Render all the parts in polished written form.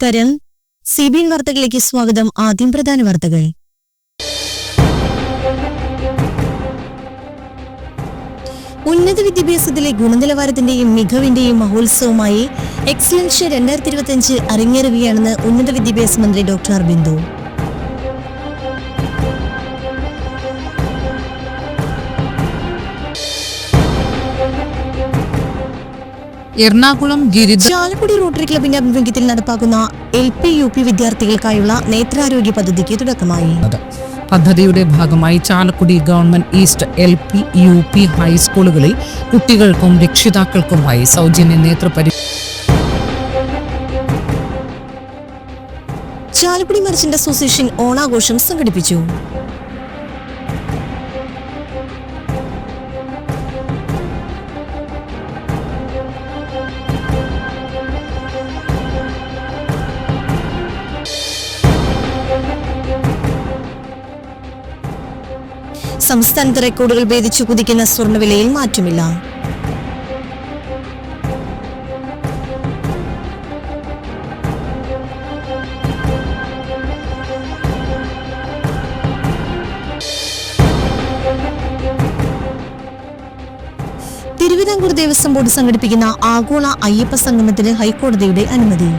നമസ്കാരം. CBN വാർത്തകളിലേക്ക് സ്വാഗതം. ആദ്യം പ്രധാന വാർത്തകൾ. ഉന്നത വിദ്യാഭ്യാസത്തിലെ ഗുണനിലവാരത്തിന്റെയും മികവിന്റെയും മഹോത്സവമായി എക്സലൻസ് 2025 അരങ്ങേറുകയാണെന്ന് ഉന്നത വിദ്യാഭ്യാസ മന്ത്രി ഡോക്ടർ ബിന്ദു. എറണാകുളം ചാലക്കുടി റോട്ടറി ക്ലബിന്റെ ആഭിമുഖ്യത്തിൽ നടപ്പാക്കുന്ന LP UP വിദ്യാർത്ഥികൾക്കായുള്ള നേത്രാരോഗ്യ പദ്ധതിക്ക് തുടക്കമായി. പദ്ധതിയുടെ ഭാഗമായി Chalakudy government east LP UP ഹൈസ്കൂളുകളിൽ കുട്ടികൾക്കും രക്ഷിതാക്കൾക്കുമായി സൗജന്യ ചാലക്കുടി മർച്ചന്റ് അസോസിയേഷൻ ഓണാഘോഷം സംഘടിപ്പിച്ചു. സംസ്ഥാനത്ത് റെക്കോർഡുകൾ ഭേദിച്ചു കുതിക്കുന്ന സ്വർണ്ണവിലയിൽ മാറ്റമില്ല. തിരുവിതാംകൂർ ദേവസ്വം ബോർഡ് സംഘടിപ്പിക്കുന്ന ആഗോള അയ്യപ്പ സംഗമത്തിന് ഹൈക്കോടതിയുടെ അനുമതി.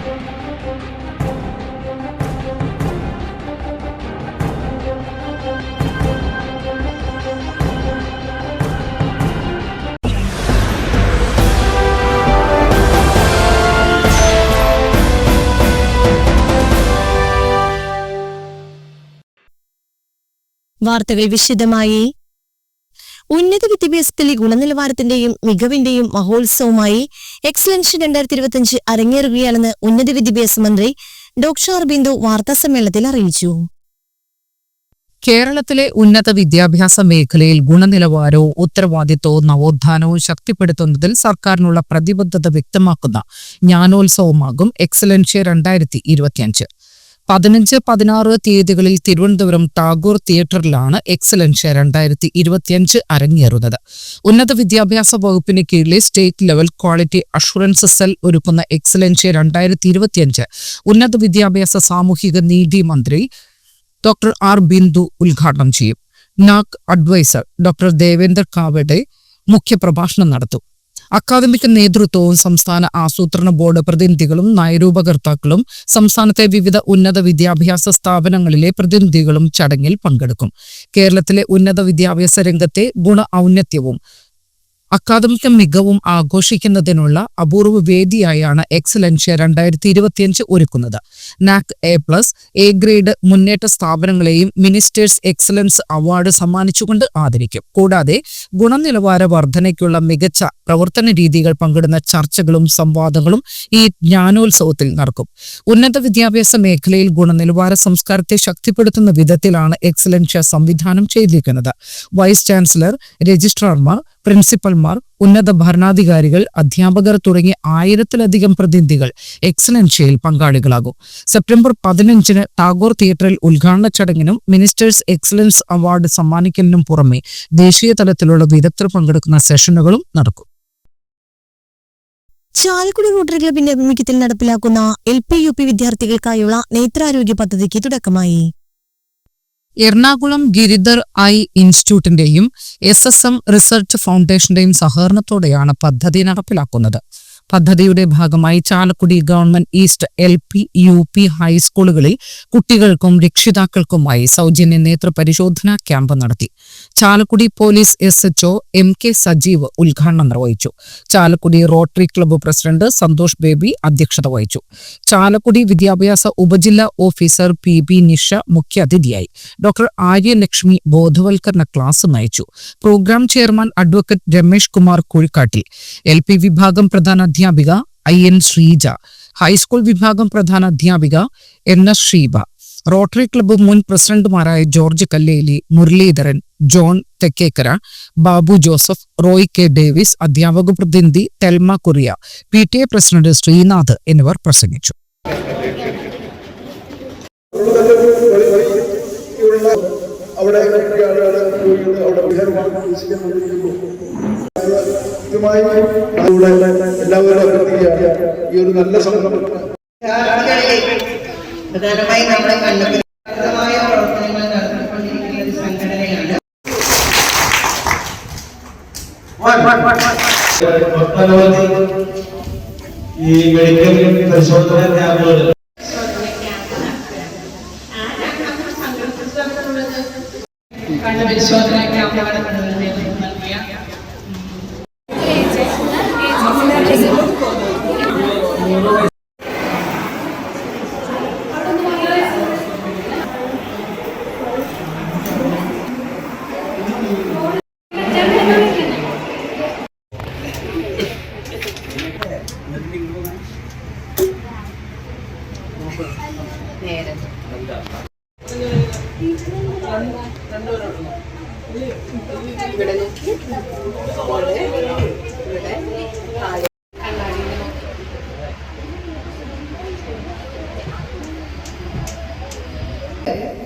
വാർത്തകൾ വിശദമായി. ഉന്നത വിദ്യാഭ്യാസത്തിലെ ഗുണനിലവാരത്തിന്റെയും മികവിന്റെയും മഹോത്സവമായി എക്സലൻസ് 2025 അരങ്ങേറുകയാണെന്ന് ഉന്നത വിദ്യാഭ്യാസ മന്ത്രി ഡോക്ടർ ബിന്ദു വാർത്താസമ്മേളനത്തിൽ അറിയിച്ചു. കേരളത്തിലെ ഉന്നത വിദ്യാഭ്യാസ മേഖലയിൽ ഗുണനിലവാരവും ഉത്തരവാദിത്വവും നവോത്ഥാനവും ശക്തിപ്പെടുത്തുന്നതിൽ സർക്കാരിനുള്ള പ്രതിബദ്ധത വ്യക്തമാക്കുന്ന ജ്ഞാനോത്സവമാകും എക്സലൻസ് 2025. 15-16 തീയതികളിൽ തിരുവനന്തപുരം ടാഗോർ തിയേറ്ററിലാണ് എക്സലൻസ് 2025 അരങ്ങേറുന്നത്. ഉന്നത വിദ്യാഭ്യാസ വകുപ്പിന് കീഴിലെ state level quality assurance cell ഒരുക്കുന്ന എക്സലൻസ് 2025 ഉന്നത വിദ്യാഭ്യാസ സാമൂഹിക നീതി മന്ത്രി ഡോക്ടർ ബിന്ദു ഉദ്ഘാടനം ചെയ്യും. നാക് അഡ്വൈസർ ഡോക്ടർ ദേവേന്ദർ കാവഡെ മുഖ്യപ്രഭാഷണം നടത്തും. അക്കാദമിക് നേതൃത്വവും സംസ്ഥാന ആസൂത്രണ ബോർഡ് പ്രതിനിധികളും നയരൂപകർത്താക്കളും സംസ്ഥാനത്തെ വിവിധ ഉന്നത വിദ്യാഭ്യാസ സ്ഥാപനങ്ങളിലെ പ്രതിനിധികളും ചടങ്ങിൽ പങ്കെടുക്കും. കേരളത്തിലെ ഉന്നത വിദ്യാഭ്യാസ രംഗത്തെ ഔന്നത്യവും അക്കാദമിക മികവും ആഘോഷിക്കുന്നതിനുള്ള അപൂർവ വേദിയായാണ് എക്സലൻസ് 2025 ഒരുക്കുന്നത്. നാക് A+ ഗ്രേഡ് മുന്നേറ്റ സ്ഥാപനങ്ങളെയും മിനിസ്റ്റേഴ്സ് എക്സലൻസ് അവാർഡ് സമ്മാനിച്ചുകൊണ്ട് ആദരിക്കും. കൂടാതെ ഗുണനിലവാര വർധനയ്ക്കുള്ള മികച്ച പ്രവർത്തന രീതികൾ പങ്കിടുന്ന ചർച്ചകളും സംവാദങ്ങളും ഈ ജ്ഞാനോത്സവത്തിൽ നടക്കും. ഉന്നത വിദ്യാഭ്യാസ മേഖലയിൽ ഗുണനിലവാര സംസ്കാരത്തെ ശക്തിപ്പെടുത്തുന്ന വിധത്തിലാണ് എക്സലൻസ് സംവിധാനം ചെയ്തിരിക്കുന്നത്. വൈസ് ചാൻസലർ, രജിസ്ട്രാർമാർ, പ്രിൻസിപ്പൽമാർ, ഉന്നത ഭരണാധികാരികൾ, അധ്യാപകർ തുടങ്ങിയ 1000-ലധികം പ്രതിനിധികൾ എക്സലൻഷ്യയിൽ പങ്കാളികളാകും. സെപ്റ്റംബർ 15 ടാഗോർ തിയേറ്ററിൽ ഉദ്ഘാടന ചടങ്ങിനും മിനിസ്റ്റേഴ്സ് എക്സലൻസ് അവാർഡ് സമ്മാനിക്കലിനും പുറമെ ദേശീയ തലത്തിലുള്ള വിദഗ്ധർ പങ്കെടുക്കുന്ന സെഷനുകളും നടക്കും. ചാലക്കുടി റോട്ടറി ക്ലബിന്റെ ആഭിമുഖ്യത്തിൽ നടപ്പിലാക്കുന്ന LP UP വിദ്യാർത്ഥികൾക്കായുള്ള നേത്രാരോഗ്യ പദ്ധതിക്ക് തുടക്കമായി. എറണാകുളം ഗിരിധർ ഐ ഇൻസ്റ്റിറ്റ്യൂട്ടിന്റെയും SSM റിസർച്ച് ഫൗണ്ടേഷന്റെയും സഹകരണത്തോടെയാണ് പദ്ധതി നടപ്പിലാക്കുന്നത്. പദ്ധതിയുടെ ഭാഗമായി Chalakudy government east LP UP ഹൈസ്കൂളുകളിൽ കുട്ടികൾക്കും രക്ഷിതാക്കൾക്കുമായി സൗജന്യ നേത്രപരിശോധനാ ക്യാമ്പ് നടത്തി. Chalakudy police SHO MK Sajeev ഉദ്ഘാടനം നിർവഹിച്ചു. Chalakudy rotary club president Santhosh Baby അധ്യക്ഷത വഹിച്ചു. ചാലക്കുടി വിദ്യാഭ്യാസ ഉപജില്ലാ ഓഫീസർ PB നിഷ മുഖ്യാതിഥിയായി. ഡോക്ടർ ആര്യലക്ഷ്മി ബോധവൽക്കരണ ക്ലാസ് നയിച്ചു. Program chairman advocate Ramesh Kumar Kuzhikkattil, LP വിഭാഗം പ്രധാന അധ്യാപിക IN ശ്രീജ, ഹൈസ്കൂൾ വിഭാഗം പ്രധാന അധ്യാപിക NS ഷീബ, റോട്ടറി ക്ലബ്ബ് മുൻ പ്രസിഡന്റുമാരായ George Kalleli, Muraleedharan, John Thekkekara, Babu Joseph, Roy K Davis, അധ്യാപക പ്രതിനിധി Thelma Kuriya, PTA president Sreenath എന്നിവർ പ്രസംഗിച്ചു. എല്ലാവരും ഈ ഒരു നല്ല സംരംഭം വിദ്യാർത്ഥികളിലേക്ക് പ്രധാനമായി നമ്മുടെ കണ്ണുമായ പ്രവർത്തനങ്ങൾ നടത്തിക്കൊണ്ടിരിക്കുന്ന ഒരു സംഘടനയാണ്. ഈ മെഡിക്കൽ പരിശോധന ക്യാമ്പുകൾ കണ്ണ് പരിശോധന ക്യാമ്പുകൾ നേതൃത്വം നൽകിയ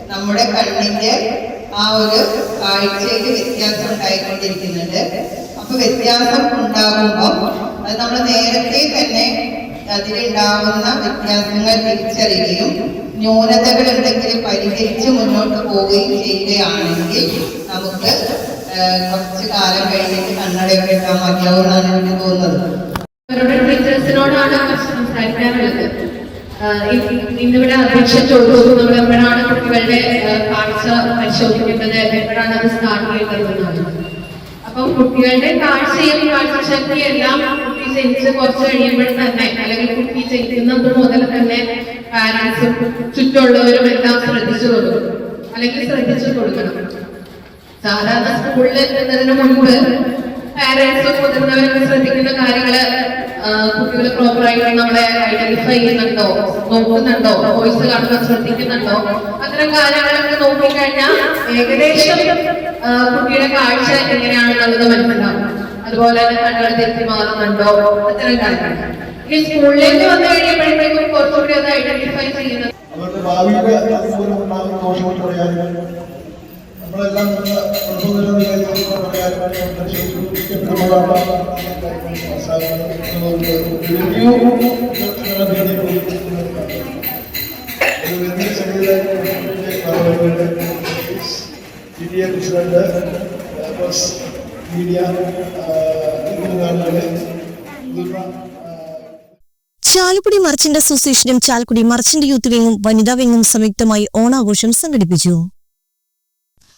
നമ്മുടെ കണ്ണിന്റെ ആ ഒരു കാഴ്ചയിൽ വ്യത്യാസം ഉണ്ടായിക്കൊണ്ടിരിക്കുന്നുണ്ട്. അപ്പൊ വ്യത്യാസം ഉണ്ടാകുമ്പോൾ അത് നമ്മൾ നേരത്തെ തന്നെ അതിലുണ്ടാകുന്ന വ്യത്യാസങ്ങൾ തിരിച്ചറിയുകയും ന്യൂനതകൾ എന്തെങ്കിലും പരിഹരിച്ച് മുന്നോട്ട് പോവുകയും ചെയ്യുകയാണെങ്കിൽ നമുക്ക് കുറച്ച് കാലം കഴിഞ്ഞിട്ട് കണ്ണടയൊക്കെ ഇട്ടാൽ മതിയാവുമെന്നാണ് എനിക്ക് തോന്നുന്നത്. ടീച്ചേഴ്സിനോടാണ് സംസാരിക്കാനുള്ളത്. ഇന്നിവിടെ അധ്യക്ഷൻ ചോദിച്ചു നമ്മൾ എപ്പോഴാണ് കുട്ടികളുടെ കാഴ്ച പരിശോധിക്കുന്നത്, എപ്പോഴാണ് അത് സ്റ്റാർട്ട് ചെയ്യുന്നത്. അപ്പം കുട്ടികളുടെ കാഴ്ചയും കാഴ്ചശക്തിയും എല്ലാം കുട്ടി ജനിച്ച് കുറച്ച് കഴിയുമ്പോൾ തന്നെ അല്ലെങ്കിൽ കുട്ടി ജനിക്കുന്നത് മുതൽ തന്നെ പാരന്റ്സും ചുറ്റുമുള്ളവരും എല്ലാം ശ്രദ്ധിച്ചു കൊടുക്കണം അല്ലെങ്കിൽ ശ്രദ്ധിച്ചു കൊടുക്കണം. സാധാരണ സ്കൂളിൽ എത്തുന്നതിന് മുൻപ് പാരന്റ്സും മുതിർന്നവരൊക്കെ ശ്രദ്ധിക്കുന്ന കാര്യങ്ങള് കുട്ടികൾ പ്രോപ്പറായിട്ട് നമ്മളെ ഐഡന്റിഫൈ ചെയ്യുന്നുണ്ടോ, നോക്കുന്നുണ്ടോ, വോയിസ് കാണുമ്പോൾ ശ്രദ്ധിക്കുന്നുണ്ടോ, അത്തരം കാര്യങ്ങളൊക്കെ നോക്കിക്കഴിഞ്ഞാൽ ഏകദേശം കുട്ടിയുടെ കാഴ്ച എങ്ങനെയാണെന്നുള്ളത് മനസ്സിലാവും. അതുപോലെ തന്നെ കണ്ണുകൾ തെറ്റി മാറുന്നുണ്ടോ, അത്തരം കാര്യങ്ങൾ. ഈ സ്കൂളിലേക്ക് വന്നു കഴിയുമ്പോഴത്തേക്കും കുറച്ചുകൂടി അത് ഐഡന്റിഫൈ ചെയ്യുന്നത് അവരുടെ ഭാവിയുടെ അതുപോലുണ്ടാകുന്ന ദോഷങ്ങൾ പറയാനും നമ്മളെല്ലാം മീഡിയ ചാലക്കുടി മർച്ചന്റ് അസോസിയേഷനും ചാലക്കുടി മർച്ചന്റ് യൂത്ത് വിങ്ങും വനിതാ വിങ്ങും സംയുക്തമായി ഓണാഘോഷം സംഘടിപ്പിച്ചു.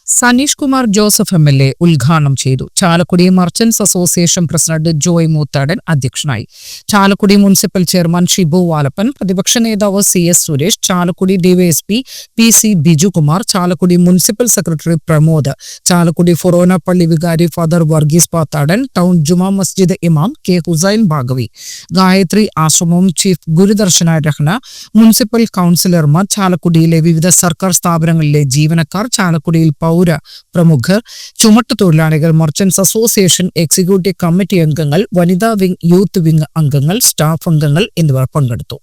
സനീഷ് കുമാർ ജോസഫ് MLA ഉദ്ഘാടനം ചെയ്തു. Chalakudy merchants association president Joy Moothadan അധ്യക്ഷനായി. ചാലക്കുടി മുനിസിപ്പൽ ചെയർമാൻ ഷിബു വാലപ്പൻ, പ്രതിപക്ഷ നേതാവ് CS Suresh, Chalakudy DYSP PC Bijukumar, Chalakudy municipal secretary Pramod, Chalakudy forane പള്ളി വികാരി ഫാദർ വർഗീസ് പാത്താടൻ, ടൗൺ ജുമാ മസ്ജിദ് ഇമാം K ഹുസൈൻ ഭാഗവി, ഗായത്രി ആശ്രമം ചീഫ് ഗുരുദർശന രഹ്ന, മുനിസിപ്പൽ കൌൺസിലർമാർ, ചാലക്കുടിയിലെ വിവിധ സർക്കാർ സ്ഥാപനങ്ങളിലെ ജീവനക്കാർ, ചാലക്കുടിയിൽ പൗര പ്രമുഖർ, ചുമട്ടുതൊഴിലാളികൾ, മർച്ചന്റ്സ് അസോസിയേഷൻ എക്സിക്യൂട്ടീവ് കമ്മിറ്റി അംഗങ്ങൾ, വനിതാ വിംഗ്, യൂത്ത് വിംഗ് അംഗങ്ങൾ, സ്റ്റാഫ് അംഗങ്ങൾ എന്നിവർ പങ്കെടുത്തു.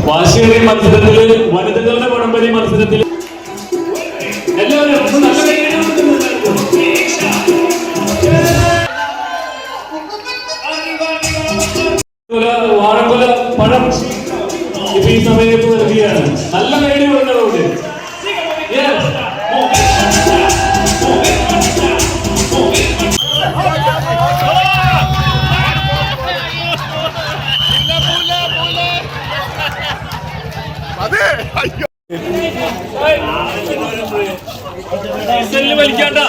വാശിയേറിയ മത്സരത്തിൽ വനിതകളുടെ വടംവലി മത്സരത്തിൽ എല്ലാവരും വാഴക്കൊല പഴം ഇപ്പൊ ഈ സമയത്ത് നൽകുകയാണ്. നല്ല കൈഡി വരുന്നതുകൊണ്ട് വലിക്കാണ്ട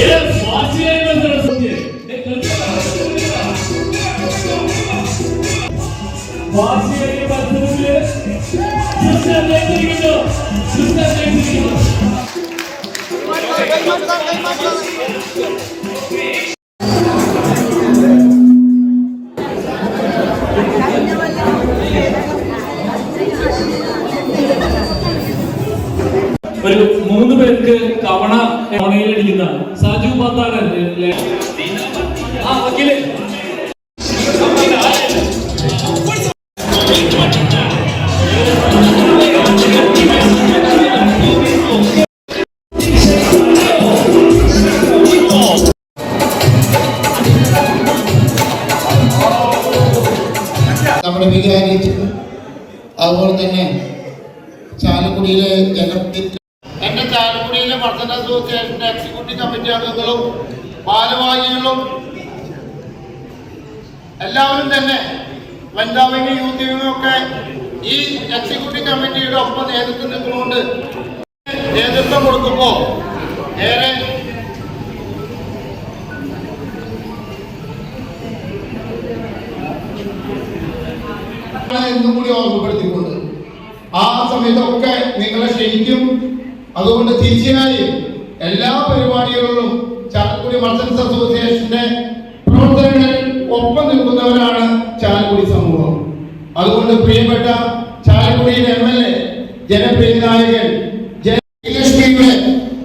Yes, വാശിയേറിയ മത്സരത്തില് സിസ്റ്റർ ജയിച്ചിരിക്കുന്നു. സിസ്റ്റർ ജയിച്ചിരിക്കുന്നു. ഒരു 3 പേർക്ക് കവണയിലടിക്കുന്ന സാജു പാത്താടൻ ആ വക്കീല് നമ്മുടെ വികാരിച്ച് അതുപോലെ തന്നെ ചാലക്കുടിയിലെ എന്റെ ചാലക്കുടിയിലെ വർധന അസോസിയേഷന്റെ എക്സിക്യൂട്ടീവ് കമ്മിറ്റി അംഗങ്ങളും ഭാരവാഹികളും എല്ലാവരും തന്നെ വനിതാ വിംഗ് യൂത്ത് വിംഗും ഒക്കെ ഈ എക്സിക്യൂട്ടീവ് കമ്മിറ്റിയുടെ ഒപ്പം നേതൃത്വം നിന്നുകൊണ്ട് നേതൃത്വം കൊടുക്കുമ്പോൾ ഏറെ എന്നും കൂടി ഓർമ്മപ്പെടുത്തിക്കൊണ്ട് ആ സമയത്തൊക്കെ നിങ്ങളെ ക്ഷണിക്കും. അതുകൊണ്ട് തീർച്ചയായും എല്ലാ പരിപാടികളിലും ചാലക്കുടി മർച്ചന്റ്സ് അസോസിയേഷന്റെ പ്രവർത്തനങ്ങളിൽ ഒപ്പം നിൽക്കുന്നവരാണ് ചാലക്കുടി സമൂഹം. അതുകൊണ്ട് പ്രിയപ്പെട്ട ചാലക്കുടിയിലെ MLA ജനപ്രിയ നായകൻ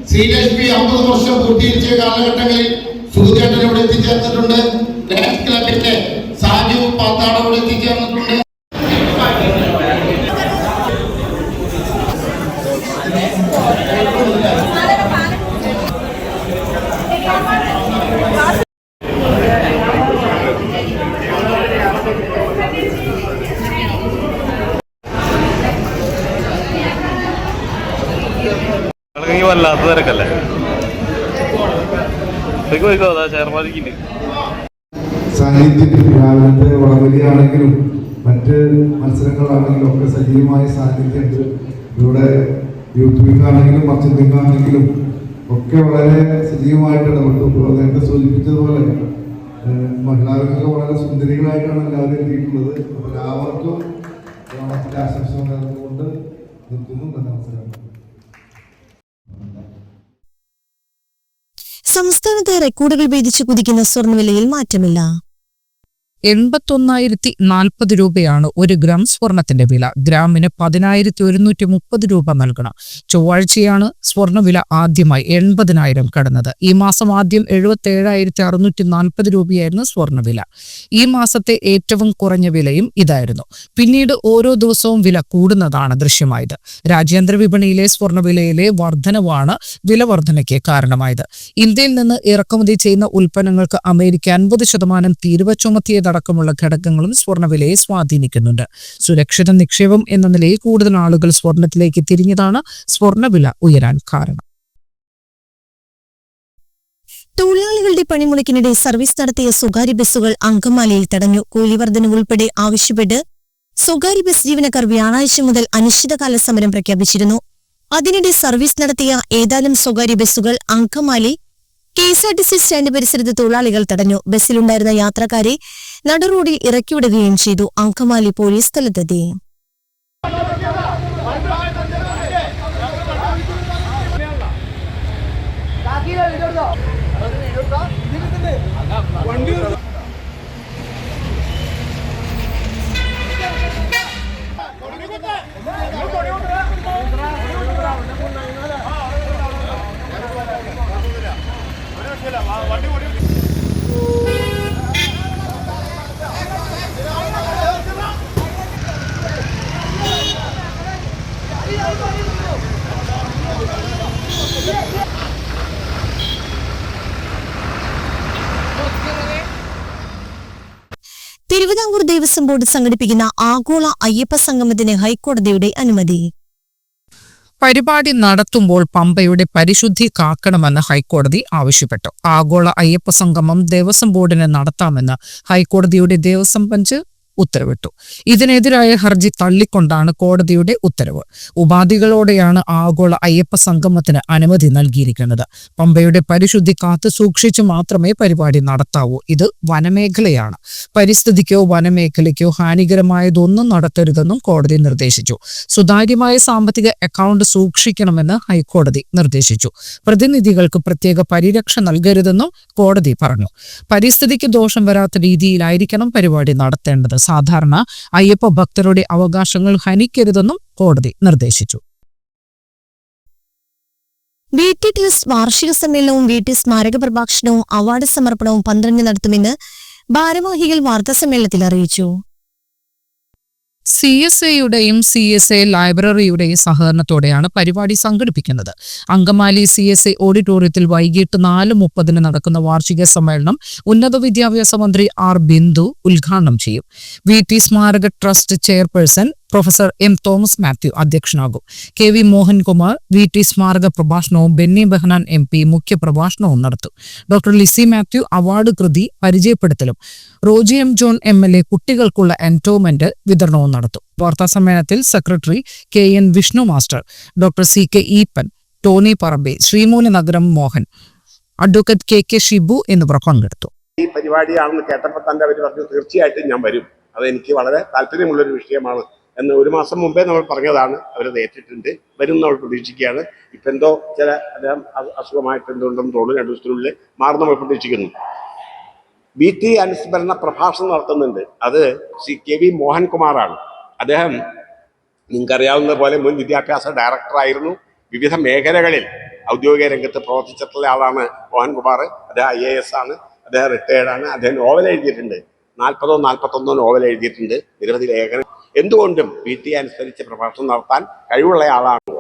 ശ്രീലക്ഷ്മി 50 വർഷം പൂർത്തീകരിച്ച കാലഘട്ടങ്ങളിൽ സുധുചേട്ടൻ ഇവിടെ എത്തിച്ചേർന്നിട്ടുണ്ട്. ഡാൻസ് ക്ലബിന്റെ സാജു പാത്താട ഇവിടെ എത്തിച്ചേർന്നിട്ടുണ്ട്. വല്ലാത്ത തിരക്കല്ലേ പോയിക്കോ അതാ ചേർമാതിക്കുണ്ട്. സാന്നിധ്യം രാവിലത്തെ വടംവലിയാണെങ്കിലും മറ്റ് മത്സരങ്ങളാണെങ്കിലും ഒക്കെ സജീവമായ സാന്നിധ്യമുണ്ട്. ഇവിടെ യൂത്ത് വിംഗ് ആണെങ്കിലും മർച്ചന്റ് വിംഗ് ആണെങ്കിലും ഒക്കെ വളരെ സജീവമായിട്ട് ഇടപെട്ടു. നേരത്തെ സൂചിപ്പിച്ചതുപോലെ മഹിളാ വിംഗൊക്കെ വളരെ സുന്ദരികളായിട്ടാണ് എല്ലാവരും എത്തിയിട്ടുള്ളത്. അപ്പോൾ എല്ലാവർക്കും ഓണത്തിന്റെ ആശംസകൾ നേർന്നുകൊണ്ട് നിർത്തുന്നു. നല്ല അവസരം. സംസ്ഥാനത്ത് റെക്കോർഡുകൾ ഭേദിച്ച് കുതിക്കുന്ന സ്വർണ്ണവിലയിൽ മാറ്റമില്ല. 81,040 രൂപയാണ് 1 ഗ്രാം സ്വർണത്തിന്റെ വില. ഗ്രാമിന് 10,130 രൂപ നൽകണം. ചൊവ്വാഴ്ചയാണ് സ്വർണ്ണവില ആദ്യമായി 80,000 കടന്നത്. ഈ മാസം ആദ്യം 77,640 രൂപയായിരുന്നു സ്വർണ്ണവില. ഈ മാസത്തെ ഏറ്റവും കുറഞ്ഞ വിലയും ഇതായിരുന്നു. പിന്നീട് ഓരോ ദിവസവും വില കൂടുന്നതാണ് ദൃശ്യമായത്. രാജ്യാന്തര വിപണിയിലെ സ്വർണ്ണവിലയിലെ വർധനവാണ് വില വർധനയ്ക്ക് കാരണമായത്. ഇന്ത്യയിൽ നിന്ന് ഇറക്കുമതി ചെയ്യുന്ന ഉൽപ്പന്നങ്ങൾക്ക് അമേരിക്ക 50% തീരുവ ചുമത്തിയത് അടക്കമുള്ള ഘടകങ്ങളും സ്വർണ്ണവിലയെ സ്വാധീനിക്കുന്നുണ്ട്. സുരക്ഷിത നിക്ഷേപം എന്ന നിലയിൽ കൂടുതൽ ആളുകൾ സ്വർണത്തിലേക്ക് തിരിഞ്ഞതാണ് സ്വർണ്ണവില ഉയരാൻ കാരണം. തൊഴിലാളികളുടെ പണിമുടക്കിനിടെ സർവീസ് നടത്തിയ സ്വകാര്യ ബസ്സുകൾ അങ്കമാലിയിൽ തടഞ്ഞു. കൂലി വർധന ഉൾപ്പെടെ ആവശ്യപ്പെട്ട് സ്വകാര്യ ബസ് ജീവനക്കാർ വ്യാഴാഴ്ച മുതൽ അനിശ്ചിതകാല സമരം പ്രഖ്യാപിച്ചിരുന്നു. അതിനിടെ സർവീസ് നടത്തിയ ഏതാനും സ്വകാര്യ ബസ്സുകൾ അങ്കമാലി KSRTC സ്റ്റാൻഡ് പരിസരത്ത് തൊഴിലാളികൾ തടഞ്ഞു. ബസ്സിലുണ്ടായിരുന്ന യാത്രക്കാരെ നടുറോഡിൽ ഇറക്കിവിടുകയും ചെയ്തു. അങ്കമാലി പോലീസ് സ്ഥലത്തെത്തി. തിരുവിതാംകൂർ ദേവസ്വം ബോർഡ് സംഘടിപ്പിക്കുന്ന ആഗോള അയ്യപ്പ സംഗമത്തിന് ഹൈക്കോടതിയുടെ അനുമതി. പരിപാടി നടത്തുമ്പോൾ പമ്പയുടെ പരിശുദ്ധി കാക്കണമെന്ന് ഹൈക്കോടതി ആവശ്യപ്പെട്ടു. ആഗോള അയ്യപ്പ സംഗമം ദേവസ്വം ബോർഡിന് നടത്താമെന്ന് ഹൈക്കോടതിയുടെ ദേവസ്വം ബെഞ്ച് ഉത്തരവിട്ടു. ഇതിനെതിരായ ഹർജി തള്ളിക്കൊണ്ടാണ് കോടതിയുടെ ഉത്തരവ്. ഉപാധികളോടെയാണ് ആഗോള അയ്യപ്പ സംഗമത്തിന് അനുമതി നൽകിയിരിക്കുന്നത്. പമ്പയുടെ പരിശുദ്ധി കാത്തു സൂക്ഷിച്ചു മാത്രമേ പരിപാടി നടത്താവൂ. ഇത് വനമേഖലയാണ്. പരിസ്ഥിതിക്കോ വനമേഖലയ്ക്കോ ഹാനികരമായതൊന്നും നടത്തരുതെന്നും കോടതി നിർദ്ദേശിച്ചു. സുതാര്യമായ സാമ്പത്തിക അക്കൗണ്ട് സൂക്ഷിക്കണമെന്ന് ഹൈക്കോടതി നിർദ്ദേശിച്ചു. പ്രതിനിധികൾക്ക് പ്രത്യേക പരിരക്ഷ നൽകരുതെന്നും കോടതി പറഞ്ഞു. പരിസ്ഥിതിക്ക് ദോഷം വരാത്ത രീതിയിലായിരിക്കണം പരിപാടി നടത്തേണ്ടത്. സാധാരണ അയ്യപ്പ ഭക്തരുടെ അവകാശങ്ങൾ ഹനിക്കരുതെന്നും കോടതി നിർദ്ദേശിച്ചു. VT ട്രസ്റ്റ് വാർഷിക സമ്മേളനവും VT സ്മാരക പ്രഭാഷണവും അവാർഡ് സമർപ്പണവും 12 നടത്തുമെന്ന് ഭാരവാഹികൾ വാർത്താസമ്മേളനത്തിൽ അറിയിച്ചു. CSAയുടെയും CSA ലൈബ്രറിയുടെയും സഹകരണത്തോടെയാണ് പരിപാടി സംഘടിപ്പിക്കുന്നത്. അങ്കമാലി CSA ഓഡിറ്റോറിയത്തിൽ വൈകിട്ട് 4:30 നടക്കുന്ന വാർഷിക സമ്മേളനം ഉന്നത വിദ്യാഭ്യാസ മന്ത്രി R. ബിന്ദു ഉദ്ഘാടനം ചെയ്യും. VT സ്മാരക trust chairperson professor M. Thomas Mathew അധ്യക്ഷനാകും. KV മോഹൻകുമാർ VT സ്മാരക പ്രഭാഷണവും ബെന്നി ബെഹനാൻ MP മുഖ്യ പ്രഭാഷണവും നടത്തും. ഡോക്ടർ ലിസി മാത്യു അവാർഡ് കൃതി പരിചയപ്പെടുത്തലും റോജി M. ജോൺ MLA കുട്ടികൾക്കുള്ള എൻഡോമെന്റ് വിതരണവും നടത്തും. വാർത്താസമ്മേളനത്തിൽ secretary KN. Vishnu master, doctor CK. Eapen, Tony Parambe, Sreemoolanagaram Mohan, advocate KK. Shibu എന്നിവർ പങ്കെടുത്തു. ഈ പരിപാടിയാണെന്ന് കേട്ടപ്പോൾ തന്നെ അവർ പറഞ്ഞു തീർച്ചയായിട്ടും ഞാൻ വരും, അതെനിക്ക് വളരെ താല്പര്യമുള്ളൊരു വിഷയമാണ് എന്ന് 1 മാസം മുമ്പേ നമ്മൾ പറഞ്ഞതാണ്. അവരത് ഏറ്റിട്ടുണ്ട്, വരും നമ്മൾ പ്രതീക്ഷിക്കുകയാണ്. ഇപ്പം എന്തോ ചില അസുഖമായിട്ട് എന്തുകൊണ്ടെന്ന് തോന്നുന്നു 2 ദിവസത്തിനുള്ളിൽ മാറും നമ്മൾ പ്രതീക്ഷിക്കുന്നു. VT അനുസ്മരണ പ്രഭാഷണം നടത്തുന്നുണ്ട്. അത് KV മോഹൻകുമാറാണ്. അദ്ദേഹം നിങ്ങൾക്കറിയാവുന്ന പോലെ മുൻ വിദ്യാഭ്യാസ ഡയറക്ടറായിരുന്നു. വിവിധ മേഖലകളിൽ ഔദ്യോഗിക രംഗത്ത് പ്രവർത്തിച്ചിട്ടുള്ള ആളാണ് മോഹൻകുമാർ. അദ്ദേഹം IAS ആണ്. അദ്ദേഹം റിട്ടയർഡാണ്. അദ്ദേഹം നോവൽ എഴുതിയിട്ടുണ്ട്. 40 or 41 നോവൽ എഴുതിയിട്ടുണ്ട്. നിരവധി ലേഖനം. എന്തുകൊണ്ടും VT അനുസരിച്ച് പ്രഭാഷണം നടത്താൻ കഴിവുള്ള ആളാണ്.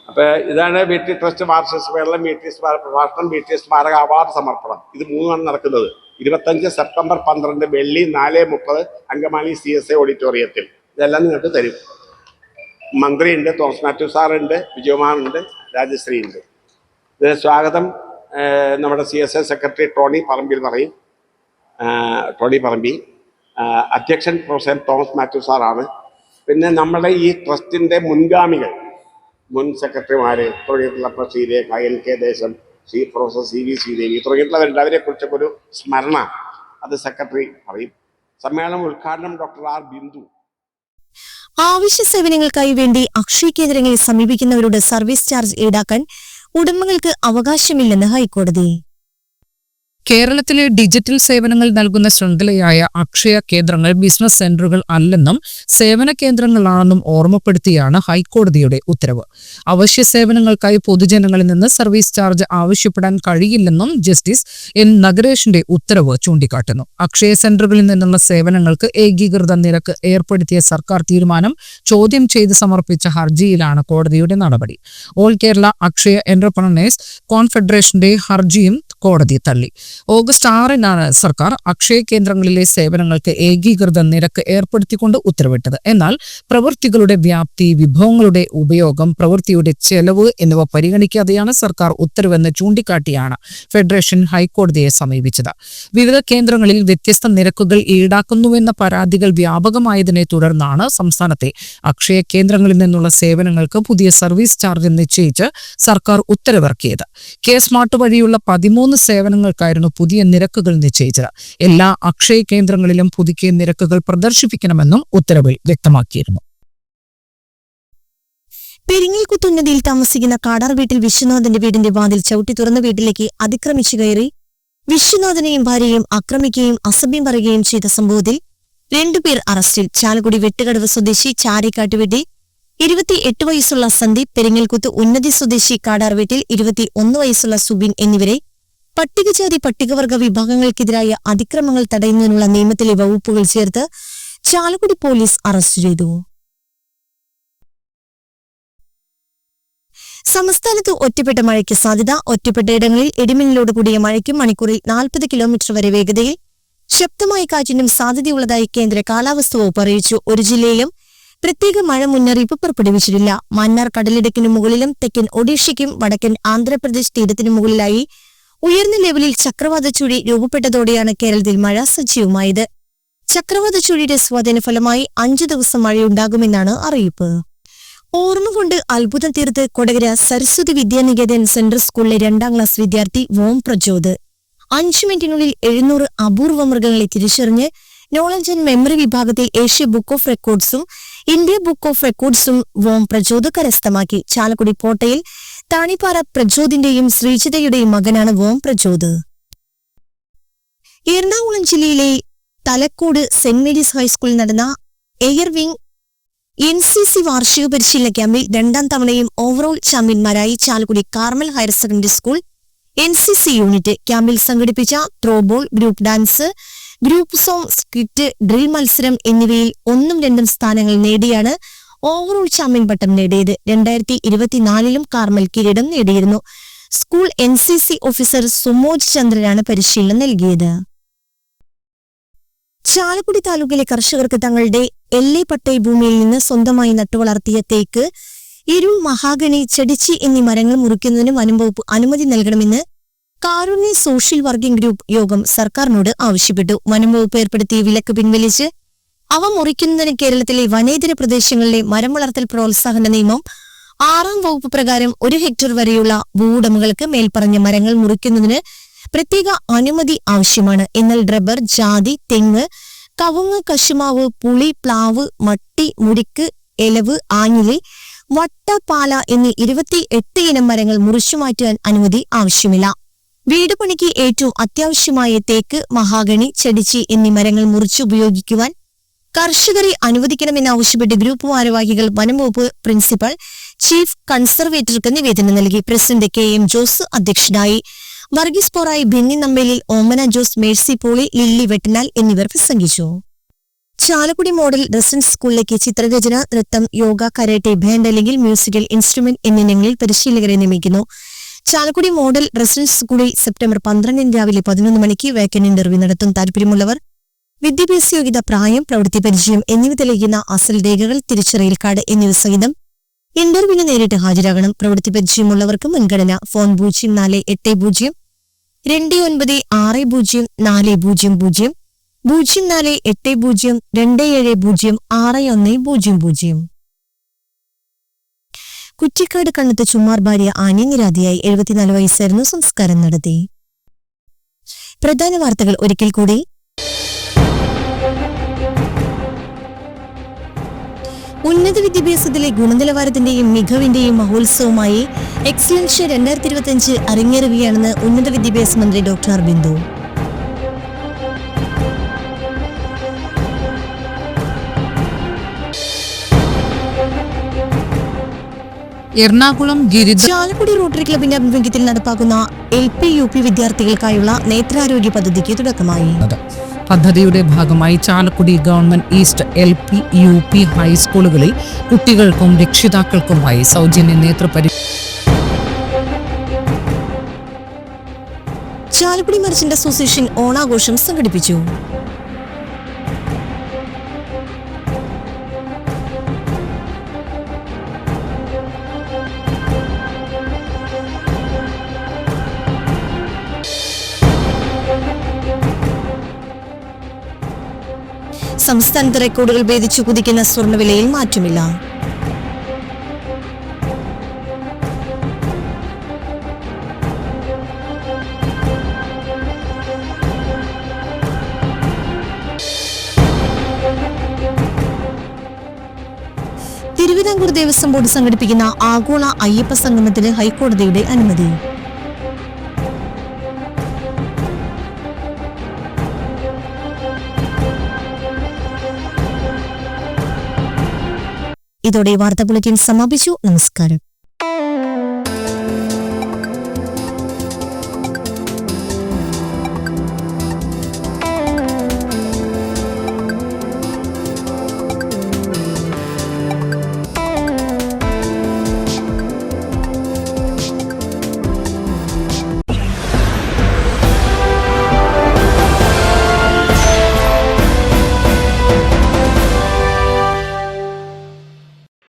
അപ്പോൾ ഇതാണ് VT ട്രസ്റ്റ് വാർഷിക സമ്മേളനം, VT സ്മാരക പ്രഭാഷണം, VT സ്മാരക അവാർഡ് സമർപ്പണം. ഇത് 3 നടക്കുന്നത്. 25 സെപ്റ്റംബർ 12 വെള്ളി 4:30 അങ്കമാലി CSA ഓഡിറ്റോറിയത്തിൽ. ഇതെല്ലാം നിങ്ങൾക്ക് തരും. മന്ത്രിയുണ്ട്, തോമസ് മാത്യു സാറുണ്ട്, വിജയകുമാറുണ്ട്, രാജശ്രീ ഉണ്ട്. ഇതിന് സ്വാഗതം നമ്മുടെ CSA സെക്രട്ടറി ടോണി പറമ്പിൽ പറയും. ടോണി പറമ്പി. അധ്യക്ഷൻ പ്രൊഫസർ തോമസ് മാത്യു സാറാണ്. പിന്നെ നമ്മുടെ ഈ ട്രസ്റ്റിൻ്റെ മുൻഗാമികൾ, മുൻ സെക്രട്ടറിമാർ തുടങ്ങിയിട്ടുള്ള NK ദേശം, പ്രൊഫസർ CV ശ്രീദേവി തുടങ്ങിയിട്ടുള്ളവരുണ്ട്. അവരെക്കുറിച്ചൊക്കെ ഒരു സ്മരണ അത് സെക്രട്ടറി പറയും. സമ്മേളനം ഉദ്ഘാടനം ഡോക്ടർ R. ബിന്ദു. ആവശ്യ സേവനങ്ങൾക്കായി വേണ്ടി അക്ഷയ കേന്ദ്രങ്ങളിൽ സമീപിക്കുന്നവരുടെ സർവീസ് ചാർജ് ഈടാക്കാൻ ഉടമകൾക്ക് അവകാശമില്ലെന്ന് ഹൈക്കോടതി. കേരളത്തിലെ ഡിജിറ്റൽ സേവനങ്ങൾ നൽകുന്ന ശൃംഖലയായ അക്ഷയ കേന്ദ്രങ്ങൾ ബിസിനസ് സെന്ററുകൾ അല്ലെന്നും സേവന കേന്ദ്രങ്ങളാണെന്നും ഓർമ്മപ്പെടുത്തിയാണ് ഹൈക്കോടതിയുടെ ഉത്തരവ്. അവശ്യ സേവനങ്ങൾക്കായി പൊതുജനങ്ങളിൽ നിന്ന് സർവീസ് ചാർജ് ആവശ്യപ്പെടാൻ കഴിയില്ലെന്നും ജസ്റ്റിസ് N. നഗരേഷിന്റെ ഉത്തരവ് ചൂണ്ടിക്കാട്ടുന്നു. അക്ഷയ സെന്ററുകളിൽ നിന്നുള്ള സേവനങ്ങൾക്ക് ഏകീകൃത നിരക്ക് ഏർപ്പെടുത്തിയ സർക്കാർ തീരുമാനം ചോദ്യം ചെയ്ത് സമർപ്പിച്ച ഹർജിയിലാണ് കോടതിയുടെ നടപടി. ഓൾ കേരള അക്ഷയ എന്റർപ്രണേഴ്സ് കോൺഫെഡറേഷന്റെ ഹർജിയും കോടതി തള്ളി. ഓഗസ്റ്റ് 6 സർക്കാർ അക്ഷയ കേന്ദ്രങ്ങളിലെ സേവനങ്ങൾക്ക് ഏകീകൃത നിരക്ക് ഏർപ്പെടുത്തിക്കൊണ്ട് ഉത്തരവിട്ടത്. എന്നാൽ പ്രവൃത്തികളുടെ വ്യാപ്തി, വിഭവങ്ങളുടെ ഉപയോഗം, പ്രവൃത്തിയുടെ ചെലവ് എന്നിവ പരിഗണിക്കാതെയാണ് സർക്കാർ ഉത്തരവെന്ന് ചൂണ്ടിക്കാട്ടിയാണ് ഫെഡറേഷൻ ഹൈക്കോടതിയെ സമീപിച്ചത്. വിവിധ കേന്ദ്രങ്ങളിൽ വ്യത്യസ്ത നിരക്കുകൾ ഈടാക്കുന്നുവെന്ന പരാതികൾ വ്യാപകമായതിനെ തുടർന്നാണ് സംസ്ഥാനത്തെ അക്ഷയ കേന്ദ്രങ്ങളിൽ നിന്നുള്ള സേവനങ്ങൾക്ക് പുതിയ സർവീസ് ചാർജ് നിശ്ചയിച്ച് സർക്കാർ ഉത്തരവിറക്കിയത്. സ്മാർട്ട് വഴിയുള്ള 13 സേവനങ്ങൾക്കായിരുന്നു പുതിയ നിരക്കുകൾ നിശ്ചയിച്ചത്. എല്ലാ അക്ഷയ കേന്ദ്രങ്ങളിലും പുതുക്കിയ നിരക്കുകൾ പ്രദർശിപ്പിക്കണമെന്നും ഉത്തരവിൽ വ്യക്തമാക്കിയിരുന്നു. പെരിങ്ങൽകുത്തുന്നതിയിൽ താമസിക്കുന്ന കാടാർ വീട്ടിൽ വിശ്വനാഥന്റെ വീടിന്റെ വാതിൽ ചവിട്ടി തുറന്ന വീട്ടിലേക്ക് അതിക്രമിച്ചു കയറി വിശ്വനാഥനെയും ഭാര്യയെയും ആക്രമിക്കുകയും അസഭ്യം പറയുകയും ചെയ്ത സംഭവത്തിൽ 2 പേർ അറസ്റ്റിൽ. ചാലക്കുടി വെട്ടുകടവ് സ്വദേശി ചാരിക്കാട്ട് വീട്ടിൽ 28 വയസ്സുള്ള സന്ദീപ്, പെരിങ്ങൽകുത്ത് ഉന്നതി സ്വദേശി കാടാർ വീട്ടിൽ 21 വയസ്സുള്ള സുബിൻ എന്നിവരെ പട്ടികജാതി പട്ടികവർഗ വിഭാഗങ്ങൾക്കെതിരായ അതിക്രമങ്ങൾ തടയുന്നതിനുള്ള നിയമത്തിലെ വകുപ്പുകൾ ചേർത്ത് ചാലക്കുടി പോലീസ് അറസ്റ്റ് ചെയ്തു. സംസ്ഥാനത്ത് ഒറ്റപ്പെട്ട മഴയ്ക്ക് സാധ്യത. ഒറ്റപ്പെട്ടയിടങ്ങളിൽ ഇടിമിന്നലോട് കൂടിയ മഴയ്ക്കും മണിക്കൂറിൽ 40 കിലോമീറ്റർ വരെ വേഗതയിൽ ശക്തമായ കാറ്റിനും സാധ്യതയുള്ളതായി കേന്ദ്ര കാലാവസ്ഥാ വകുപ്പ് അറിയിച്ചു. ഒരു ജില്ലയിലും പ്രത്യേക മഴ മുന്നറിയിപ്പ് പുറപ്പെടുവിച്ചിട്ടില്ല. മന്നാർ കടലിടുക്കിനു മുകളിലും തെക്കൻ ഒഡീഷയ്ക്കും വടക്കൻ ആന്ധ്രാപ്രദേശ് തീരത്തിനു മുകളിലായി ഉയർന്ന ലെവലിൽ ചക്രവാത ചുഴി രൂപപ്പെട്ടതോടെയാണ് കേരളത്തിൽ മഴ സജീവമായത്. ചക്രവാത ചുഴിയുടെ സ്വാധീന ഫലമായി 5 ദിവസം മഴയുണ്ടാകുമെന്നാണ് അറിയിപ്പ്. ഓർമ്മ കൊണ്ട് അത്ഭുതം തീർത്ത് കൊടകര സരസ്വതി വിദ്യാനികേതൻ സെൻട്രൽ സ്കൂളിലെ 2ാം ക്ലാസ് വിദ്യാർത്ഥി വോം പ്രചോദ് 5 മിനിറ്റിനുള്ളിൽ 700 അപൂർവ മൃഗങ്ങളെ തിരിച്ചറിഞ്ഞ് നോളജ് ആൻഡ് മെമ്മറി വിഭാഗത്തിൽ ഏഷ്യ ബുക്ക് ഓഫ് റെക്കോർഡ്സും ഇന്ത്യ ബുക്ക് ഓഫ് റെക്കോർഡ്സും വോം പ്രചോദ് കരസ്ഥമാക്കി. ചാലക്കുടി പോട്ടയിൽ താണിപ്പാറ പ്രചോദിന്റെയും ശ്രീജിതയുടെയും മകനാണ് വോം പ്രചോദ്. എറണാകുളം ജില്ലയിലെ തലക്കോട് സെന്റ് മേരീസ് ഹൈസ്കൂളിൽ നടന്ന എയർ വിംഗ് NCC വാർഷിക പരിശീലന ക്യാമ്പിൽ 2ാം തവണയും ഓവറോൾ ചാമ്പ്യന്മാരായി Chalakudy Carmel higher secondary school NCC unit. ക്യാമ്പിൽ സംഘടിപ്പിച്ച throwball, group dance, group song, skit, drill മത്സരം എന്നിവയിൽ 1ഉം 2ഉം സ്ഥാനങ്ങൾ നേടിയാണ് ഓവറോൾ ചാമ്പ്യൻ പട്ടം നേടിയത്. 2024 കാർമൽ കിരീടം നേടിയിരുന്നു. സ്കൂൾ NCC ഓഫീസർ സുമോജ് ചന്ദ്രനാണ് പരിശീലനം നൽകിയത്. ചാലക്കുടി താലൂക്കിലെ കർഷകർക്ക് തങ്ങളുടെ എല്ലേപ്പട്ടൈ ഭൂമിയിൽ നിന്ന് സ്വന്തമായി നട്ടുവളർത്തിയ തേക്ക്, ഇരുൾ, മഹാഗണി, ചെടിച്ചി എന്നീ മരങ്ങൾ മുറിക്കുന്നതിന് വനം വകുപ്പ് അനുമതി നൽകണമെന്ന് കാരുണ്യ സോഷ്യൽ വർക്കിംഗ് ഗ്രൂപ്പ് യോഗം സർക്കാരിനോട് ആവശ്യപ്പെട്ടു. വനം വകുപ്പ് ഏർപ്പെടുത്തിയ വിലക്ക് പിൻവലിച്ച് അവ മുറിക്കുന്നതിന് കേരളത്തിലെ വനേതര പ്രദേശങ്ങളിലെ മരം വളർത്തൽ പ്രോത്സാഹന നിയമം 6ാം വകുപ്പ് പ്രകാരം 1 ഹെക്ടർ വരെയുള്ള ഭൂവുടമകൾക്ക് മേൽപ്പറഞ്ഞ മരങ്ങൾ മുറിക്കുന്നതിന് പ്രത്യേക അനുമതി ആവശ്യമാണ്. എന്നാൽ റബ്ബർ, ജാതി, തെങ്ങ്, കവുങ്ങ്, കശുമാവ്, പുളി, പ്ലാവ്, മട്ടി, മുരിക്ക്, എലവ്, ആഞ്ഞിലി, വട്ട, പാല എന്നീ 28 ഇനം മരങ്ങൾ മുറിച്ചുമാറ്റാൻ അനുമതി ആവശ്യമില്ല. വീട് പണിക്ക് ഏറ്റവും അത്യാവശ്യമായ തേക്ക്, മഹാഗണി, ചെടിച്ചി എന്നീ മരങ്ങൾ മുറിച്ചുപയോഗിക്കുവാൻ കർഷകരെ അനുവദിക്കണമെന്നാവശ്യപ്പെട്ട് ഗ്രൂപ്പ് ഭാരവാഹികൾ വനം വകുപ്പ് പ്രിൻസിപ്പൽ, ചീഫ് കൺസർവേറ്റർക്ക് നിവേദനം നൽകി. പ്രസിഡന്റ് KM ജോസ് അധ്യക്ഷനായി. വർഗീസ് പോറായി, ബെന്നി നമ്പേലിൽ, ഓമന ജോസ്, മേഴ്സി പോളി, ലില്ലി വെട്ടനാൽ എന്നിവർ പ്രസംഗിച്ചു. ചാലക്കുടി മോഡൽ റെസിഡൻസ് സ്കൂളിലേക്ക് ചിത്രരചന, നൃത്തം, യോഗ, കരാട്ടെ, ബാൻഡ് അല്ലെങ്കിൽ മ്യൂസിക്കൽ ഇൻസ്ട്രുമെന്റ് എന്നിനങ്ങളിൽ പരിശീലകരെ നിയമിക്കുന്നു. ചാലക്കുടി മോഡൽ റെസിഡൻസ് സ്കൂളിൽ സെപ്റ്റംബർ 12 രാവിലെ 11 മണിക്ക് വേക്കൻ ഇന്റർവ്യൂ നടത്തും. താല്പര്യമുള്ളവർ വിദ്യാഭ്യാസ യോഗ്യത, പ്രായം, പ്രവൃത്തി പരിചയം എന്നിവ തെളിയിക്കുന്ന അസൽ രേഖകൾ, തിരിച്ചറിയൽ കാർഡ് എന്നിവ സഹിതം ഇന്റർവ്യൂവിന് നേരിട്ട് ഹാജരാകണം. പ്രവൃത്തി പരിചയമുള്ളവർക്ക് മുൻഗണന. ഫോൺ 0480 2960 400 0480 270 6100. കുറ്റിക്കാട് കണ്ണത്ത് ചുമ്മാർ ഭാര്യ ആനി നിരാതിയായി. 74 വയസ്സായിരുന്നു. സംസ്കാരം നടത്തി. പ്രധാന വാർത്തകൾ ഒരിക്കൽ കൂടി. ഉന്നത വിദ്യാഭ്യാസത്തിലെ ഗുണനിലവാരത്തിന്റെയും മികവിന്റെയും മഹോത്സവമായി എക്സലൻഷ്യ 2025 അരങ്ങേറുകയാണെന്ന് ഉന്നത വിദ്യാഭ്യാസ മന്ത്രി ഡോക്ടർ ബിന്ദു. എറണാകുളം ചാലക്കുടി റോട്ടറി ക്ലബിന്റെ ആഭിമുഖ്യത്തിൽ നടപ്പാക്കുന്ന LP UP വിദ്യാർത്ഥികൾക്കായുള്ള നേത്രാരോഗ്യ പദ്ധതിക്ക് തുടക്കമായി. പദ്ധതിയുടെ ഭാഗമായി Chalakudy government east LP UP ഹൈസ്കൂളുകളിൽ കുട്ടികൾക്കും രക്ഷിതാക്കൾക്കുമായി സൗജന്യ ചാലക്കുടി മർച്ചന്റ് അസോസിയേഷൻ ഓണാഘോഷം സംഘടിപ്പിച്ചു. സംസ്ഥാനത്ത് റെക്കോർഡുകൾ ഭേദിച്ചു കുതിക്കുന്ന സ്വർണ്ണവിലയിൽ മാറ്റമില്ല. തിരുവിതാംകൂർ ദേവസ്വം ബോർഡ് സംഘടിപ്പിക്കുന്ന ആഗോള അയ്യപ്പ സംഗമത്തിന് ഹൈക്കോടതിയുടെ അനുമതി. ഇതോടെ വാർത്താ ബുള്ളറ്റിൻ സമാപിച്ചു. നമസ്കാരം.